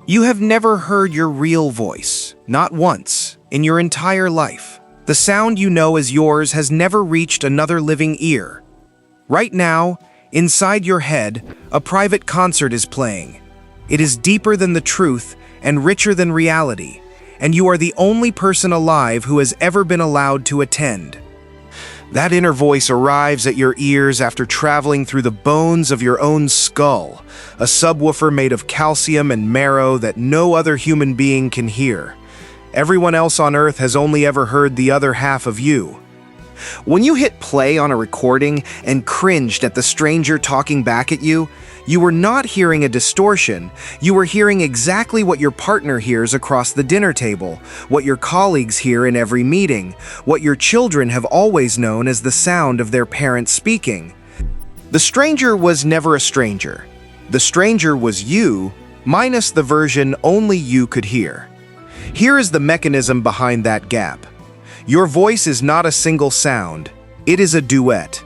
You have never heard your real voice, not once, in your entire life. The sound you know as yours has never reached another living ear. Right now, inside your head, a private concert is playing. It is deeper than the truth and richer than reality, and you are the only person alive who has ever been allowed to attend. That inner voice arrives at your ears after traveling through the bones of your own skull, a subwoofer made of calcium and marrow that no other human being can hear. Everyone else on Earth has only ever heard the other half of you. When you hit play on a recording and cringed at the stranger talking back at you, you were not hearing a distortion. You were hearing exactly what your partner hears across the dinner table, what your colleagues hear in every meeting, what your children have always known as the sound of their parents speaking. The stranger was never a stranger. The stranger was you, minus the version only you could hear. Here is the mechanism behind that gap. Your voice is not a single sound. It is a duet.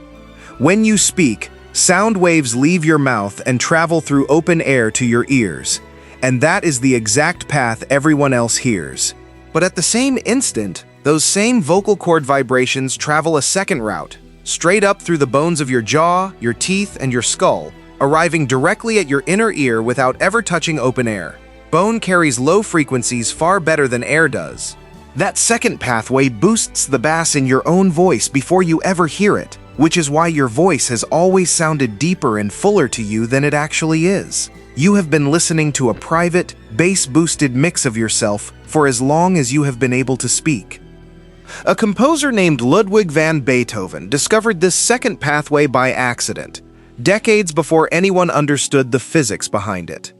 When you speak, sound waves leave your mouth and travel through open air to your ears, and that is the exact path everyone else hears. But at the same instant, those same vocal cord vibrations travel a second route, straight up through the bones of your jaw, your teeth, and your skull, arriving directly at your inner ear without ever touching open air. Bone carries low frequencies far better than air does. That second pathway boosts the bass in your own voice before you ever hear it, which is why your voice has always sounded deeper and fuller to you than it actually is. You have been listening to a private, bass-boosted mix of yourself for as long as you have been able to speak. A composer named Ludwig van Beethoven discovered this second pathway by accident, decades before anyone understood the physics behind it.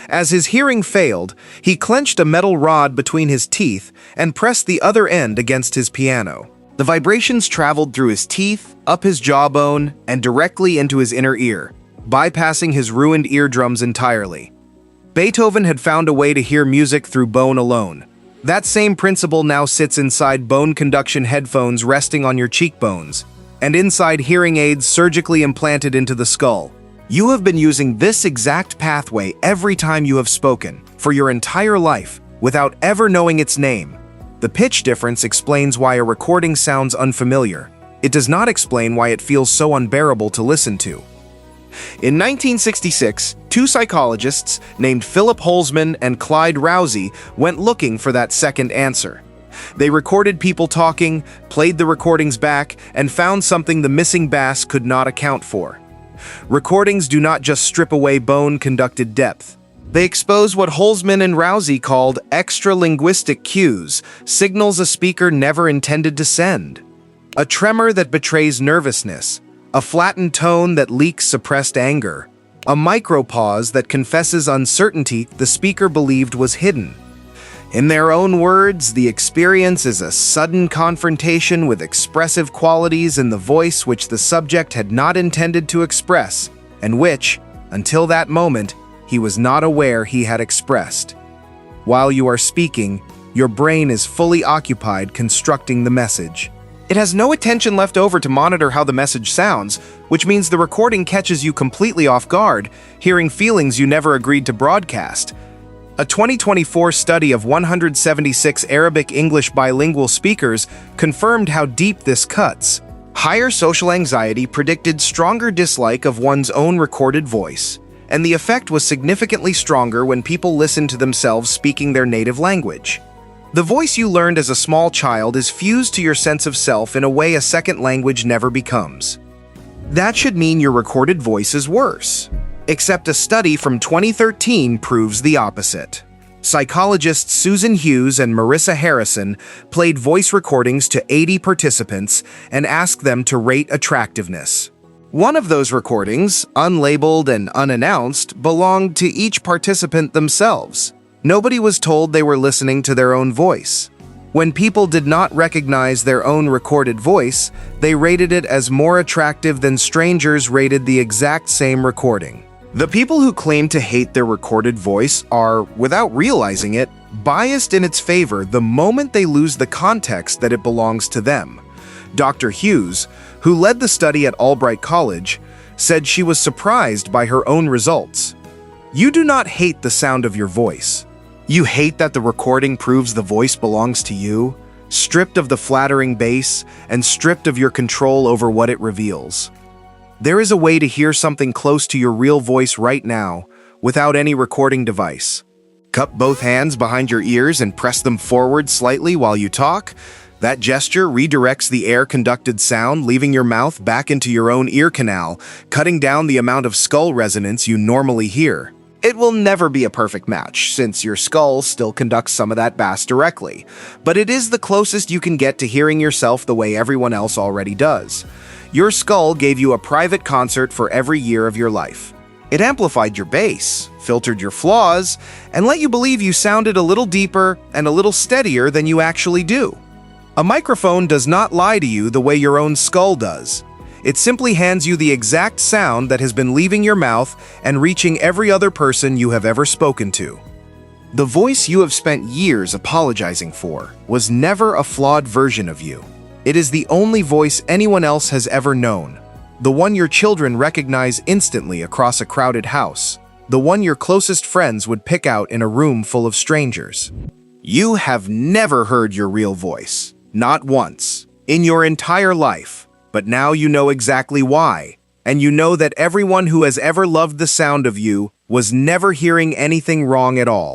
As his hearing failed, he clenched a metal rod between his teeth and pressed the other end against his piano. The vibrations traveled through his teeth, up his jawbone, and directly into his inner ear, bypassing his ruined eardrums entirely. Beethoven had found a way to hear music through bone alone. That same principle now sits inside bone conduction headphones resting on your cheekbones, and inside hearing aids surgically implanted into the skull. You have been using this exact pathway every time you have spoken, for your entire life, without ever knowing its name. The pitch difference explains why a recording sounds unfamiliar. It does not explain why it feels so unbearable to listen to. In 1966, two psychologists named Philip Holzman and Clyde Rousey went looking for that second answer. They recorded people talking, played the recordings back, and found something the missing bass could not account for. Recordings do not just strip away bone-conducted depth. They expose what Holzman and Rousey called extra-linguistic cues, signals a speaker never intended to send. A tremor that betrays nervousness, a flattened tone that leaks suppressed anger, a micropause that confesses uncertainty the speaker believed was hidden. In their own words, the experience is a sudden confrontation with expressive qualities in the voice which the subject had not intended to express, and which, until that moment, he was not aware he had expressed. While you are speaking, your brain is fully occupied constructing the message. It has no attention left over to monitor how the message sounds, which means the recording catches you completely off guard, hearing feelings you never agreed to broadcast. A 2024 study of 176 Arabic-English bilingual speakers confirmed how deep this cuts. Higher social anxiety predicted stronger dislike of one's own recorded voice, and the effect was significantly stronger when people listened to themselves speaking their native language. The voice you learned as a small child is fused to your sense of self in a way a second language never becomes. That should mean your recorded voice is worse. Except a study from 2013 proves the opposite. Psychologists Susan Hughes and Marissa Harrison played voice recordings to 80 participants and asked them to rate attractiveness. One of those recordings, unlabeled and unannounced, belonged to each participant themselves. Nobody was told they were listening to their own voice. When people did not recognize their own recorded voice, they rated it as more attractive than strangers rated the exact same recording. The people who claim to hate their recorded voice are, without realizing it, biased in its favor the moment they lose the context that it belongs to them. Dr. Hughes, who led the study at Albright College, said she was surprised by her own results. You do not hate the sound of your voice. You hate that the recording proves the voice belongs to you, stripped of the flattering bass and stripped of your control over what it reveals. There is a way to hear something close to your real voice right now, without any recording device. Cup both hands behind your ears and press them forward slightly while you talk. That gesture redirects the air-conducted sound, leaving your mouth back into your own ear canal, cutting down the amount of skull resonance you normally hear. It will never be a perfect match, since your skull still conducts some of that bass directly, but it is the closest you can get to hearing yourself the way everyone else already does. Your skull gave you a private concert for every year of your life. It amplified your bass, filtered your flaws, and let you believe you sounded a little deeper and a little steadier than you actually do. A microphone does not lie to you the way your own skull does. It simply hands you the exact sound that has been leaving your mouth and reaching every other person you have ever spoken to. The voice you have spent years apologizing for was never a flawed version of you. It is the only voice anyone else has ever known. The one your children recognize instantly across a crowded house. The one your closest friends would pick out in a room full of strangers. You have never heard your real voice. Not once. In your entire life. But now you know exactly why. And you know that everyone who has ever loved the sound of you was never hearing anything wrong at all.